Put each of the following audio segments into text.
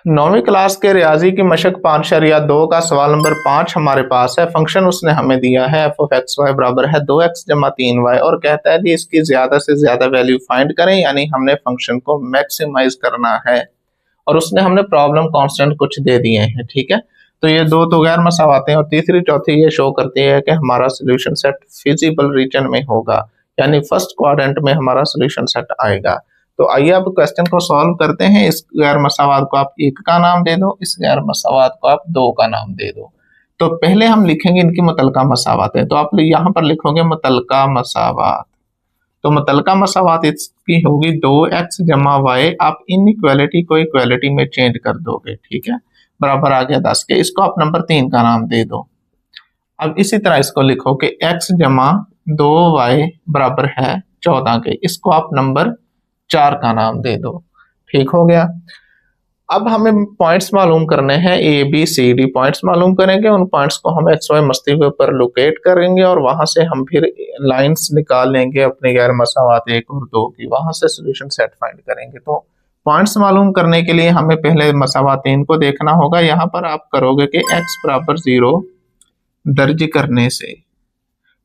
9वीं class के रियाजी की मशक 5.2 का सवाल नंबर 5 हमारे पास है। फंक्शन उसने हमें दिया है एफ ऑफ एक्स वाई बराबर है 2x जमा 3y और कहता है जी इसकी ज्यादा से ज्यादा वैल्यू फाइंड करें, यानी हमने फंक्शन को मैक्सिमाइज करना है और उसने हमने प्रॉब्लम कांस्टेंट कुछ दे दिए हैं। ठीक है, तो ये दो तो गैर मसावाते हैं और तीसरी चौथी ये शो करती है कि हमारा सोल्यूशन सेट फिजिबल रीजन में होगा, यानी फर्स्ट क्वाड्रेंट में हमारा सोल्यूशन सेट आएगा। तो आइए अब क्वेश्चन को सॉल्व करते हैं। इस गैर मसावात को आप 1 का नाम दे दो, इस गैर मसावात को आप 2 का नाम दे दो। तो पहले हम लिखेंगे इनकी मुतलका मसावात है, तो आप यहाँ पर लिखोगे मुतलका मसावात। तो मुतलका मसावात इसकी होगी 2x जमा वाई, आप इन इक्वालिटी को इक्वालिटी में चेंज कर दोगे। ठीक है, बराबर आ गया 10 के, इसको आप नंबर 3 का नाम दे दो। अब इसी तरह इसको लिखो कि x जमा 2y बराबर है 14 के, इसको आप नंबर 4 का नाम दे दो। ठीक हो गया। अब हमें पॉइंट्स मालूम करने हैं, A B C D points मालूम करेंगे। उन पॉइंट्स को हम एक्स वाई मस्ती के ऊपर लोकेट करेंगे और वहां से हम फिर लाइंस निकाल लेंगे अपने गैर मसावात 1 और 2 की, वहां से सोल्यूशन सेट फाइंड करेंगे। तो पॉइंट्स मालूम करने के लिए हमें पहले मसावात 3 को देखना होगा। यहाँ पर आप करोगे कि x बराबर 0 दर्ज करने से,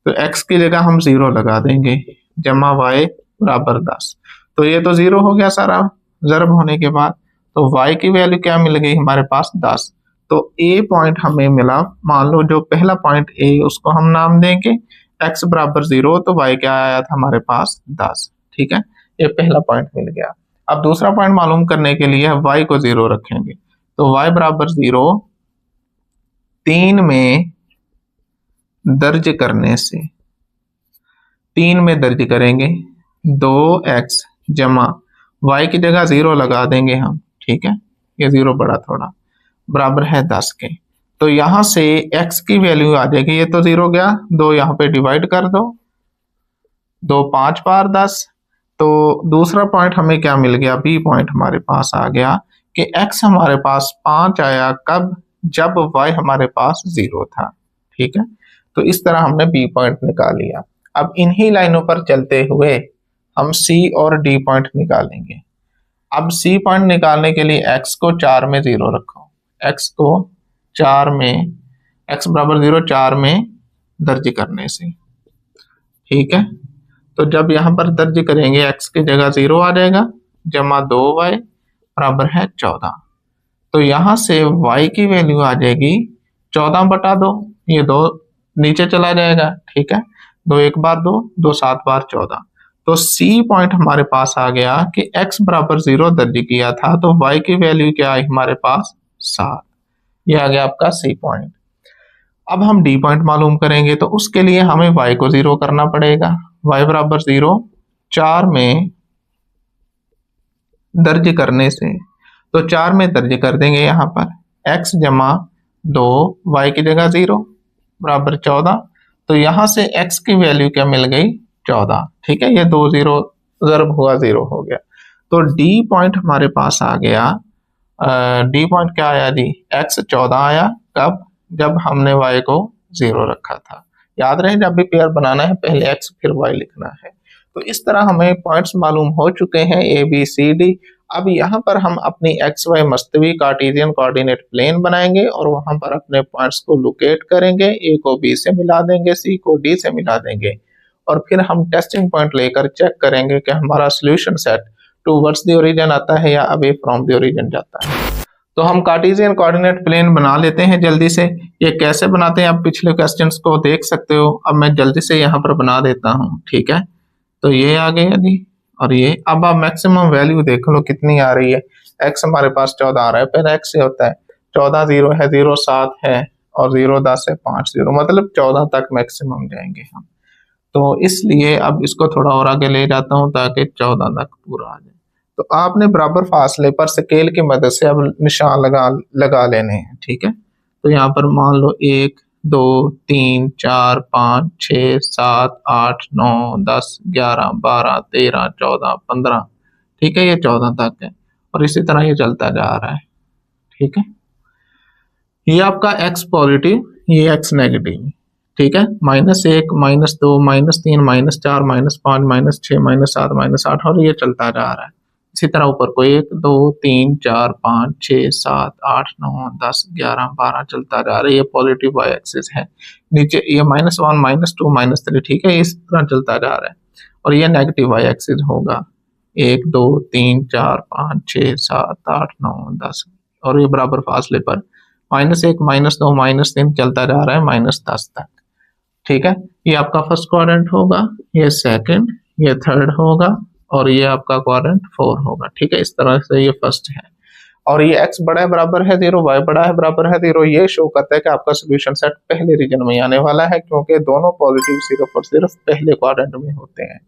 तो x की जगह हम 0 लगा देंगे जमा y बराबर 10। तो ये तो 0 हो गया सारा ज़र्ब होने के बाद। तो y की वैल्यू क्या मिल गई हमारे पास 10। तो a पॉइंट हमें मिला, मान लो जो पहला पॉइंट a उसको हम नाम देंगे x बराबर 0, तो y क्या आया था हमारे पास 10। ठीक है, ये पहला पॉइंट मिल गया। अब दूसरा पॉइंट मालूम करने के लिए y को 0 रखेंगे, तो y बराबर 0 3 में दर्ज करने से, 3 में दर्ज करेंगे 2x जमा y की जगह 0 लगा देंगे हम। ठीक है, ये 0 बड़ा थोड़ा, बराबर है 10 के। तो यहां से x की वैल्यू आ जाएगी, ये तो 0 गया, 2 यहाँ पे डिवाइड कर दो, 2 5 बार 10। तो दूसरा पॉइंट हमें क्या मिल गया, b पॉइंट हमारे पास आ गया कि x हमारे पास 5 आया कब, जब y हमारे पास 0 था। ठीक है, तो इस तरह हमने b पॉइंट निकाल लिया। अब इन्हीं लाइनों पर चलते हुए हम c और d पॉइंट निकालेंगे। अब c पॉइंट निकालने के लिए x को 4 में 0 रखो, x को 4 में, x बराबर 0 4 में दर्ज करने से। ठीक है, तो जब यहाँ पर दर्ज करेंगे x की जगह 0 आ जाएगा जमा 2y बराबर है 14। तो यहाँ से y की वैल्यू आ जाएगी 14 बटा 2, ये 2 नीचे चला जाएगा। ठीक है, 2 1 बार 2, 2 7 बार 14। तो C पॉइंट हमारे पास आ गया कि x बराबर 0 दर्ज किया था, तो y की वैल्यू क्या आई हमारे पास 7। ये आ गया आपका C पॉइंट। अब हम D पॉइंट मालूम करेंगे, तो उसके लिए हमें y को 0 करना पड़ेगा। y बराबर 0 4 में दर्ज करने से, तो 4 में दर्ज कर देंगे यहाँ पर x जमा 2, y की जगह 0 बराबर 14। तो यहाँ से x की वैल्यू क्या मिल गई 14। ठीक है, ये 2 0 ज़र्ब हुआ 0 हो गया। तो D पॉइंट हमारे पास आ गया, D पॉइंट क्या आया जी, x 14 आया कब, जब हमने y को 0 रखा था। याद रहे जब भी पेयर बनाना है पहले x फिर y लिखना है। तो इस तरह हमें पॉइंट्स मालूम हो चुके हैं a b c d। अब यहाँ पर हम अपनी एक्स वाई मस्तवी कार्टेशियन कोऑर्डिनेट प्लेन बनाएंगे और वहां पर अपने पॉइंट्स को लोकेट करेंगे, ए को बी से मिला देंगे, सी को डी से मिला देंगे और फिर हम टेस्टिंग पॉइंट लेकर चेक करेंगे कि हमारा solution set towards the origin आता है या अवे फ्रॉम द ओरिजिन जाता है। तो हम कार्टेशियन कोऑर्डिनेट प्लेन बना लेते हैं जल्दी से। ये कैसे बनाते हैं आप पिछले क्वेश्चंस को देख सकते हो। अब मैं जल्दी से यहाँ पर बना देता हूँ। ठीक है, तो ये आ गया जी और ये। अब आप मैक्सिमम वैल्यू देख लो कितनी आ रही है। x हमारे पास 14 आ रहा है, पहले x से होता है 14, 0 है, 0 7 है और 0 10 है 5 0, मतलब 14 तक मैक्सिमम जाएंगे हम। तो इसलिए अब इसको थोड़ा और आगे ले जाता हूँ ताकि 14 तक पूरा आ जाए। तो आपने बराबर फासले पर स्केल की मदद से अब निशान लगा लेने हैं। ठीक है, तो यहाँ पर मान लो 1 2 3 4 5 6 7 8 9 10 11 12 13 14 15। ठीक है, ये 14 तक है और इसी तरह ये चलता जा रहा है। ठीक है, ये आपका x पॉजिटिव, ये x नेगेटिव। ठीक है, -1 -2 -3 -4 -5 -6 -7 -8 और ये चलता जा रहा है। इसी तरह ऊपर को 1 2 3 4 5 6 7 8 9 10 11 12 चलता जा रहा है। ये पॉजिटिव वाई एक्सिस है। नीचे ये -1 -2 -3, ठीक है, इस तरह चलता जा रहा है। और ये नेगेटिव वाई एक्सिस होगा 1 2 3 4 5 6 7 8 9 10, और ये बराबर फासले पर -1 -2 -3 चलता जा रहा है -10 तक, ठीक है। ये आपका फर्स्ट क्वाड्रेंट होगा, ये सेकंड, ये थर्ड होगा, और ये आपका क्वाड्रेंट 4 होगा, ठीक है। इस तरह से ये फर्स्ट है। और ये x बड़ा है बराबर है 0, y बड़ा है बराबर है 0, ये शो करता है कि आपका सोल्यूशन सेट पहले रीजन में आने वाला है, क्योंकि दोनों पॉजिटिव सिर्फ और सिर्फ पहले क्वाड्रेंट में होते हैं।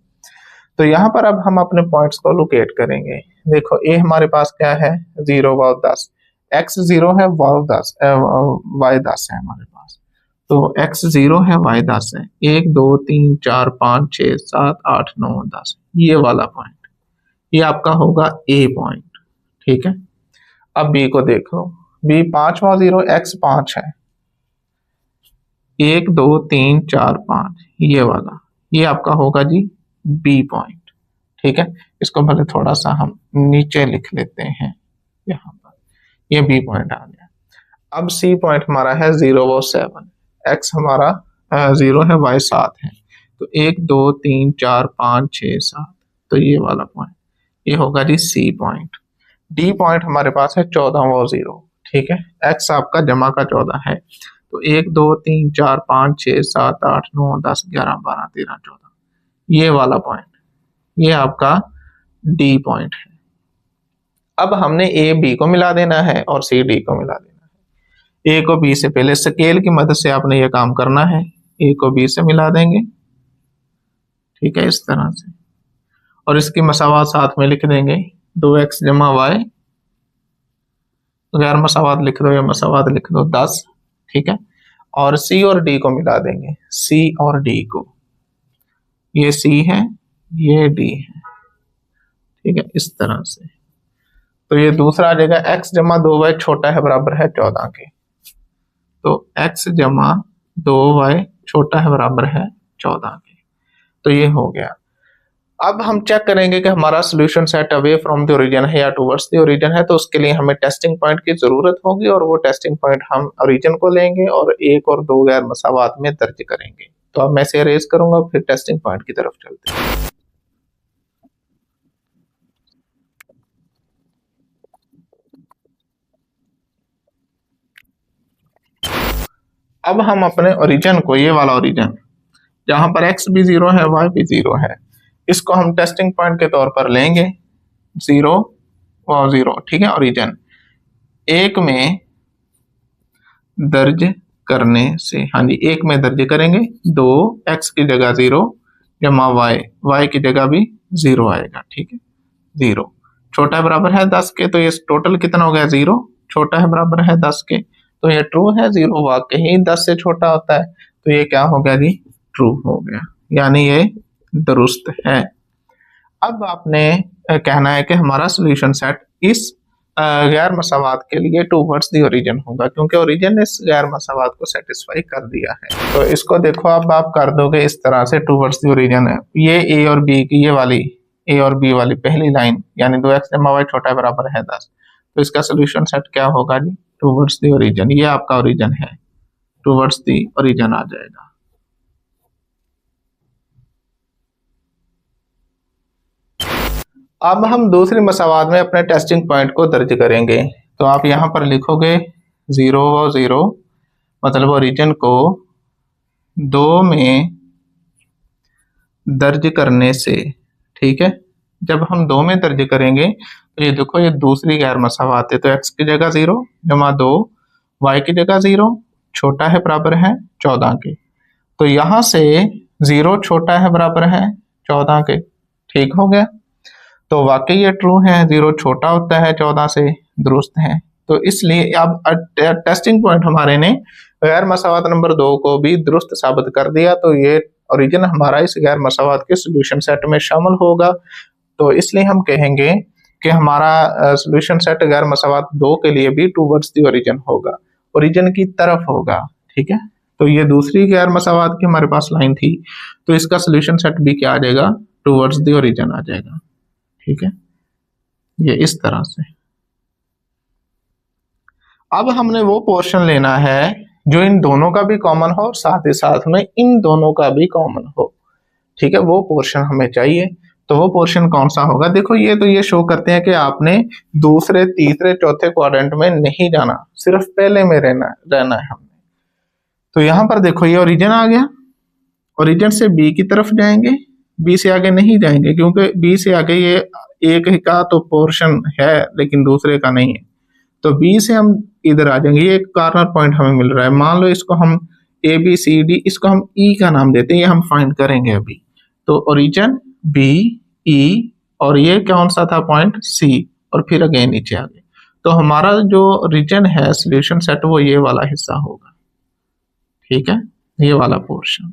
तो यहाँ पर अब हम अपने पॉइंट्स को लोकेट करेंगे। देखो a हमारे पास क्या है 0 वाव 10, x 0 है वाव 10 y 10 है हमारे पास। तो x 0 है y 10 है, 1 2 3 4 5 6 7 8 9 10, ये वाला पॉइंट ये आपका होगा a पॉइंट, ठीक है। अब b को देख लो, b 5 वाव 0, x 5 है, 1 2 3 4 5, ये वाला ये आपका होगा जी b पॉइंट, ठीक है। इसको भले थोड़ा सा हम नीचे लिख लेते हैं, यहाँ पर ये b पॉइंट आ गया। अब c पॉइंट हमारा है 0 व 7, x हमारा 0 है, y 7 है, तो 1 2 3 4 5 6 7, तो ये वाला पॉइंट ये होगा जी c पॉइंट। d पॉइंट हमारे पास है 14 व 0, ठीक है, x आपका जमा का 14 है, तो 1 2 3 4 5 6 7 8 9 10 11 12 13 14, ये वाला पॉइंट ये आपका d पॉइंट है। अब हमने a b को मिला देना है और c d को मिला देना है। a को b से पहले स्केल की मदद से आपने ये काम करना है, a को b से मिला देंगे, ठीक है, इस तरह से, और इसकी मसावात साथ में लिख देंगे 2x जमा y, गैर मसावात लिख दो या मसावात लिख दो 10, ठीक है। और c और d को मिला देंगे, c और d को, ये c है ये d है, ठीक है, इस तरह से। तो ये दूसरा आ जाएगा x जमा 2y छोटा है बराबर है 14 के, तो x जमा 2y छोटा है बराबर है 14 के, तो ये हो गया। अब हम चेक करेंगे कि हमारा solution set away from the origin है या टुवर्ड्स द ओरिजिन है, तो उसके लिए हमें टेस्टिंग पॉइंट की जरूरत होगी, और वो टेस्टिंग पॉइंट हम ओरिजिन को लेंगे और 1 और 2 गैर मसावात में दर्ज करेंगे। तो अब मैं इसे अरेज करूंगा, फिर टेस्टिंग पॉइंट की तरफ चलते हैं। अब हम अपने ओरिजिन को, ये वाला ओरिजिन जहां पर x भी 0 है y भी 0 है, इसको हम टेस्टिंग पॉइंट के तौर पर लेंगे 0 और 0, ठीक है। ओरिजिन 1 में दर्ज करने से, हाँ जी 1 में दर्ज करेंगे, 2 x की जगह 0 जमा y की जगह भी 0 आएगा, ठीक है। 0 छोटा है बराबर है 10 के, तो ये टोटल कितना हो गया 0, छोटा है बराबर है 10 के, तो ये ट्रू है। 0 वाकई ही 10 से छोटा होता है, तो ये क्या हो गया जी ट्रू हो गया, यानी ये दुरुस्त है। अब आपने कहना है कि हमारा सोल्यूशन सेट इस गैर मसावात के लिए टूवर्ड्स दी ओरिजिन होगा, क्योंकि ओरिजिन ने इस गैर मसावात को सेटिस्फाई कर दिया है। तो इसको देखो अब आप कर दोगे इस तरह से, टूवर्ड्स दी ओरिजिन है, ये a और b की, ये वाली a और b वाली पहली लाइन, यानी 2x जमा y छोटा है बराबर है 10, तो इसका सोल्यूशन सेट क्या होगा जी टूवर्ड्स दी ओरिजिन, ये आपका ओरिजिन है, टूवर्ड्स दी ओरिजिन आ जाएगा। अब हम दूसरी मसावात में अपने टेस्टिंग पॉइंट को दर्ज करेंगे, तो आप यहाँ पर लिखोगे 0 व 0, मतलब ओरिजिन को 2 में दर्ज करने से, ठीक है। जब हम 2 में दर्ज करेंगे तो ये देखो ये दूसरी गैर मसावात है, तो x की जगह 0 जमा 2, y की जगह 0 छोटा है बराबर है 14 के, तो यहाँ से 0 छोटा है बराबर है 14 के, ठीक हो गया। तो वाकई ये ट्रू है, 0 छोटा होता है 14 से, दुरुस्त है। तो इसलिए अब टेस्टिंग पॉइंट हमारे ने गैर मसावात नंबर 2 को भी दुरुस्त साबित कर दिया, तो ये ओरिजिन हमारा इस गैर मसावात के सोल्यूशन सेट में शामिल होगा। तो इसलिए हम कहेंगे कि हमारा सोल्यूशन सेट गैर मसावात 2 के लिए भी टूवर्ड्स द ओरिजिन होगा, ओरिजिन की तरफ होगा, ठीक है। तो ये दूसरी गैर मसावात की हमारे पास लाइन थी, तो इसका सोल्यूशन सेट भी क्या आ जाएगा टूवर्ड्स द ओरिजिन आ जाएगा, ठीक है। ये इस तरह से। अब हमने वो पोर्शन लेना है जो इन दोनों का भी कॉमन हो और साथ ही साथ में इन दोनों का भी कॉमन हो। ठीक है, वो पोर्शन हमें चाहिए। तो वो पोर्शन कौन सा होगा? देखो ये शो करते हैं कि आपने दूसरे तीसरे चौथे क्वाड्रेंट में नहीं जाना, सिर्फ पहले में रहना है हमने। तो यहां पर देखो ये ओरिजिन आ गया, ओरिजिन से बी की तरफ जाएंगे, बी से आगे नहीं जाएंगे क्योंकि बी से आगे ये एक ही का तो पोर्शन है लेकिन दूसरे का नहीं है। तो बी से हम इधर आ जाएंगे, ये एक कॉर्नर पॉइंट हमें मिल रहा है। मान लो इसको हम ए बी सी डी, इसको हम ई का नाम देते हैं, ये हम फाइंड करेंगे अभी। तो ओरिजिन बी ई और ये कौन सा था पॉइंट? सी, और फिर अगेन नीचे आ गए। तो हमारा जो रीजन है सोल्यूशन सेट वो ये वाला हिस्सा होगा। ठीक है, ये वाला पोर्शन।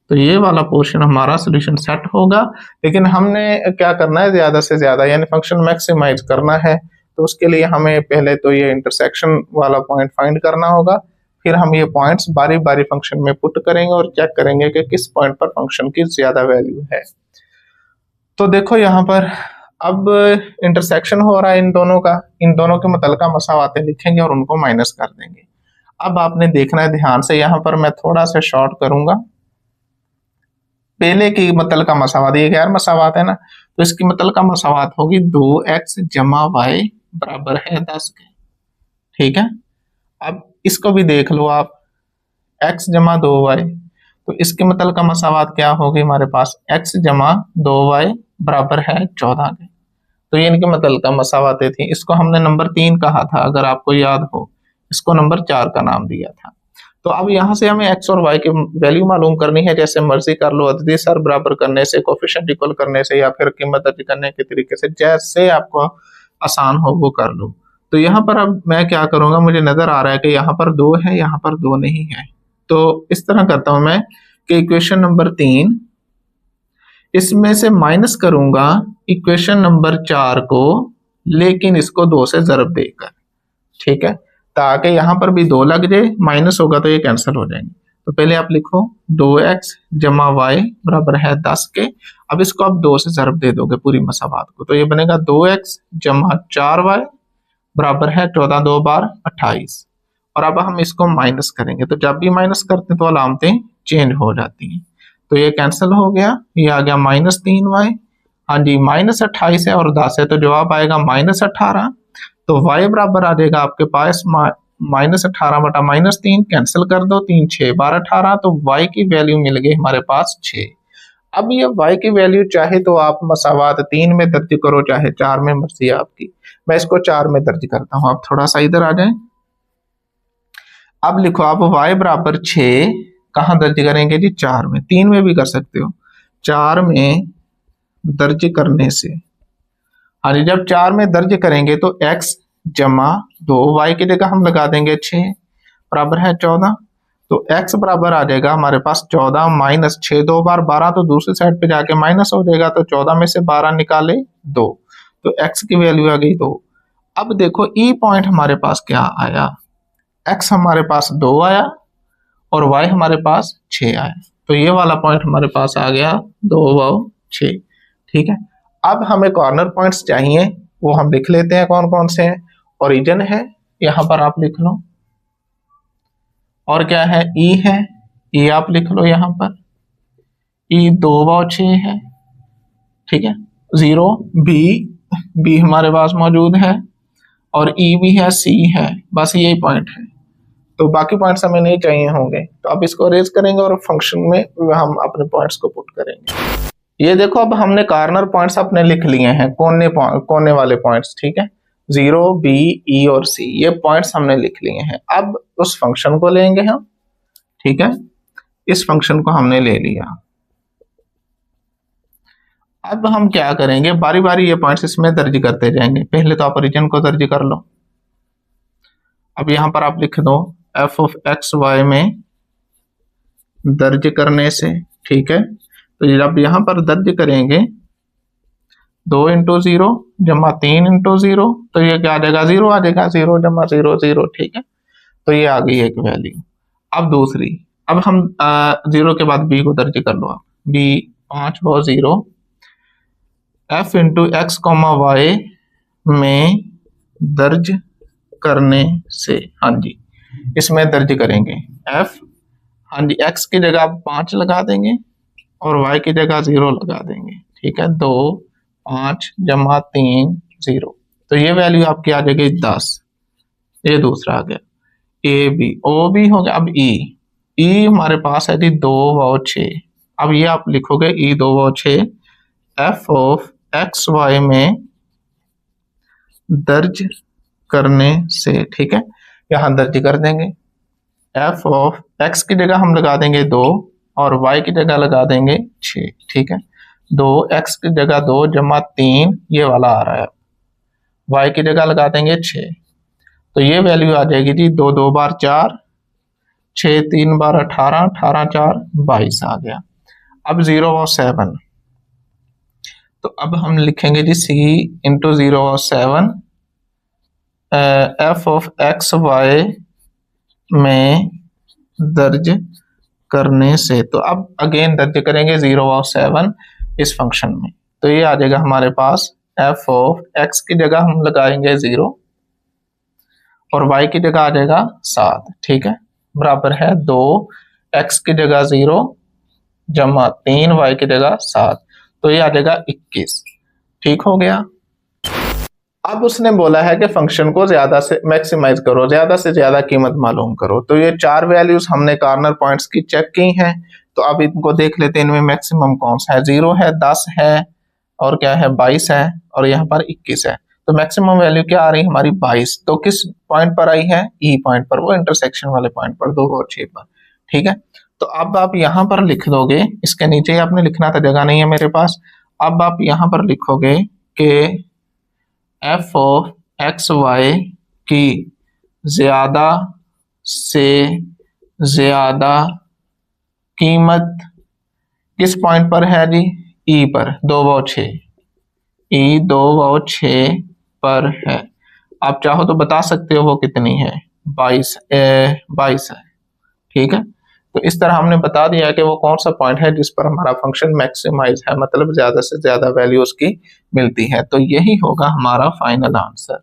तो ये वाला पोर्शन हमारा सोल्यूशन सेट होगा। लेकिन हमने क्या करना है, ज्यादा से ज्यादा यानी फंक्शन मैक्सिमाइज करना है। तो उसके लिए हमें पहले तो ये इंटरसेक्शन वाला पॉइंट फाइंड करना होगा, फिर हम ये पॉइंट्स बारी बारी फंक्शन में पुट करेंगे और चेक करेंगे कि किस पॉइंट पर फंक्शन की ज्यादा वैल्यू है। तो देखो यहाँ पर अब इंटरसेक्शन हो रहा है इन दोनों का, इन दोनों के मुतल्लिका मसावातें लिखेंगे और उनको माइनस कर देंगे। अब आपने देखना है ध्यान से, यहाँ पर मैं थोड़ा सा शॉर्ट करूंगा। पहले की मुतल्लिका मसावात, ये गैर मसावात है ना, तो इसकी मुतल्लिका मसावात होगी 2x जमा y बराबर है 10 के। ठीक है, अब इसको भी देख लो आप, x जमा 2y, तो इसके मुतल्लिका मसावात क्या होगी हमारे पास? x जमा 2y बराबर है 14 के। तो ये इनकी मुतल्लिका मसावातें थी। इसको हमने नंबर 3 कहा था, अगर आपको याद हो, इसको नंबर 4 का नाम दिया था। तो अब यहाँ से हमें x और y की वैल्यू मालूम करनी है, जैसे मर्जी कर लो, अददी सर बराबर करने से, कोफिशिएंट इक्वल करने से, या फिर कीमत दर्ज करने के तरीके से, जैसे आपको आसान हो वो कर लो। तो यहाँ पर अब मैं क्या करूंगा, मुझे नजर आ रहा है कि यहाँ पर 2 है, यहाँ पर 2 नहीं है। तो इस तरह करता हूं मैं कि इक्वेशन नंबर 3 इसमें से माइनस करूंगा इक्वेशन नंबर 4 को, लेकिन इसको 2 से ज़रब देकर। ठीक है, ताकि यहां पर भी 2 लग जाए, माइनस होगा तो ये कैंसिल हो जाएंगे। तो पहले आप लिखो 2x जमा y बराबर है 10 के। अब इसको आप 2 से ज़रब दे दोगे पूरी मसावात को, तो ये बनेगा 2x जमा 4y बराबर है 14 2 बार 28। और अब हम इसको माइनस करेंगे, तो जब भी माइनस करते हैं तो अलामतें चेंज हो जाती हैं। तो ये कैंसिल हो गया, ये आ गया -3y। हाँ जी, -28 है और 10 है, तो जवाब आएगा -18। तो y बराबर आ जाएगा आपके पास -18 बटा -3, कैंसिल कर दो, 3 6 12 18। तो y की वैल्यू मिल गई हमारे पास 6। अब ये y की वैल्यू चाहे तो आप मसावात 3 में दर्ज करो, चाहे 4 में, मर्जी आपकी। मैं इसको 4 में दर्ज करता हूं, आप थोड़ा सा इधर आ जाए। अब लिखो आप y बराबर 6 कहाँ दर्ज करेंगे जी? 4 में। 3 में भी कर सकते हो, 4 में दर्ज करने से, हाँ जी, जब 4 में दर्ज करेंगे तो x जमा 2, y की जगह हम लगा देंगे 6 बराबर है 14। तो x बराबर आ जाएगा हमारे पास 14 माइनस 6, 2 बार 12, तो दूसरी साइड पे जाके माइनस हो जाएगा। तो 14 में से 12 निकाले 2, तो x की वैल्यू आ गई 2। अब देखो ई पॉइंट हमारे पास क्या आया, x हमारे पास 2 आया और y हमारे पास 6 आया। तो ये वाला पॉइंट हमारे पास आ गया 2 और 6। ठीक है, अब हमें कॉर्नर पॉइंट्स चाहिए, वो हम लिख लेते हैं कौन कौन से हैं। ओरिजिन है, यहां पर आप लिख लो, और क्या है? ई है, ई आप लिख लो यहां पर, ई 2 और 6 है। ठीक है, 0 बी, बी हमारे पास मौजूद है, और ई भी है, सी है, बस यही पॉइंट है। तो बाकी पॉइंट्स हमें नहीं चाहिए होंगे, तो अब इसको अरेंज करेंगे और फंक्शन में हम अपने पॉइंट्स को पुट करेंगे। ये देखो अब हमने कॉर्नर पॉइंट्स अपने लिख लिए हैं, कोने वाले पॉइंट्स। ठीक है, 0 बी ई और सी, ये पॉइंट्स हमने लिख लिए हैं। अब उस फंक्शन को लेंगे हम। ठीक है, इस फंक्शन को हमने ले लिया। अब हम क्या करेंगे, बारी बारी ये पॉइंट्स इसमें दर्ज करते जाएंगे। पहले तो आप ओरिजिन को दर्ज कर लो। अब यहां पर आप लिख दो एफ ऑफ एक्स वाई में दर्ज करने से। ठीक है, तो जब यहां पर दर्ज करेंगे 2 × 0 जमा 3 × 0, तो ये क्या आ जाएगा? 0 आ जाएगा, 0 जमा 0 0। ठीक है, तो ये आ गई एक वैल्यू। अब दूसरी, अब हम 0 के बाद बी को दर्ज कर लो आप, बी 5 और 0, f into x comma y में दर्ज करने से, हाँ जी इसमें दर्ज करेंगे f, हाँ जी x की जगह आप 5 लगा देंगे और y की जगह 0 लगा देंगे, ठीक है। 2 5 जमा 3 0, तो ये वैल्यू आपकी आ जाएगी 10। ये दूसरा आ गया ए बी, ओ बी हो गया। अब ई हमारे पास है जी 2 व 6। अब ये आप लिखोगे ई 2 व 6 एफ ऑफ एक्स वाई में दर्ज करने से, ठीक है। यहां दर्ज कर देंगे एफ ऑफ एक्स की जगह हम लगा देंगे 2 और वाई की जगह लगा देंगे 6, ठीक है। 2 एक्स की जगह 2 जमा 3 ये वाला आ रहा है, वाई की जगह लगा देंगे 6, तो ये वैल्यू आ जाएगी जी 2 2 बार 4, 6 3 बार 18, 18 4 22 आ गया। अब 0 और 7, तो अब हम लिखेंगे जी सी इंटू 0 और 7 एफ ऑफ एक्स वाई में दर्ज करने से, तो अब अगेन दर्ज करेंगे 0 और 7 इस फंक्शन में, तो ये आ जाएगा हमारे पास एफ ऑफ एक्स की जगह हम लगाएंगे 0 और y की जगह आ जाएगा 7, ठीक है, बराबर है 2 x की जगह 0 जमा 3 y की जगह 7, तो ये आ जाएगा 21, ठीक हो गया। अब उसने बोला है कि फंक्शन को ज्यादा से मैक्सिमाइज करो, ज्यादा से ज्यादा कीमत मालूम करो, तो ये 4 वैल्यूज हमने कॉर्नर पॉइंट्स की चेक की हैं, तो अब इनको देख लेते हैं इनमें मैक्सिमम कौन सा है। 0 है, 10 है और क्या है 22 है और यहाँ पर 21 है, तो मैक्सिमम वैल्यू क्या आ रही है हमारी 22, तो किस पॉइंट पर आई है ई पॉइंट पर, वो इंटरसेक्शन वाले पॉइंट पर 2 और 6 पर, ठीक है। तो अब आप यहाँ पर लिख दोगे, इसके नीचे ही आपने लिखना था, जगह नहीं है मेरे पास। अब आप यहाँ पर लिखोगे कि एफ ऑफ एक्स वाई की ज्यादा से ज्यादा कीमत किस पॉइंट पर है जी, ई पर, 2 व 6, ई 2 व 6 पर है। आप चाहो तो बता सकते हो वो कितनी है, 22 है, ठीक है। तो इस तरह हमने बता दिया कि वो कौन सा पॉइंट है जिस पर हमारा फंक्शन मैक्सिमाइज है, मतलब ज्यादा से ज्यादा वैल्यू उसकी मिलती है, तो यही होगा हमारा फाइनल आंसर।